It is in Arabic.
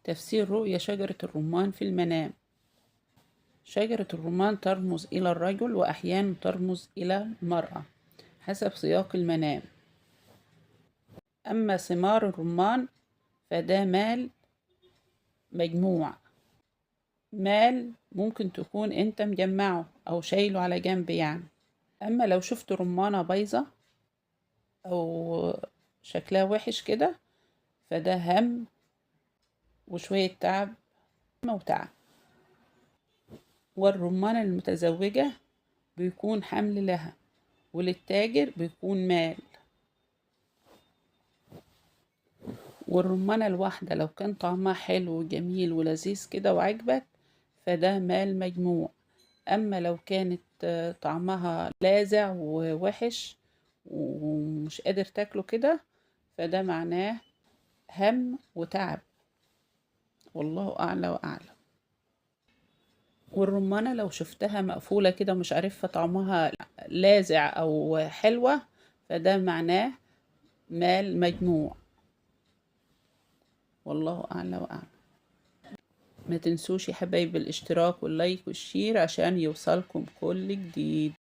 تفسير رؤيا شجرة الرمان في المنام. شجرة الرمان ترمز إلى الرجل وأحيانا ترمز إلى المرأة حسب سياق المنام. أما ثمار الرمان فده مال مجموع، مال ممكن تكون انت مجمعه أو شايله على جنب يعني. أما لو شفت رمانة بايظة أو شكلها وحش كده فده هم وشوية تعب وتعب. والرمانة المتزوجة بيكون حمل لها، وللتاجر بيكون مال. والرمانة الواحدة لو كان طعمها حلو وجميل ولذيذ كده وعجبك فده مال مجموع. أما لو كانت طعمها لاذع ووحش ومش قادر تاكله كده فده معناه هم وتعب، والله أعلى وأعلم. والرمانة لو شفتها مقفولة كده مش عارفة طعمها لاذع أو حلوة فده معناه مال مجموع، والله أعلى وأعلم. ما تنسوش يا حبايب الاشتراك واللايك والشير عشان يوصلكم كل جديد.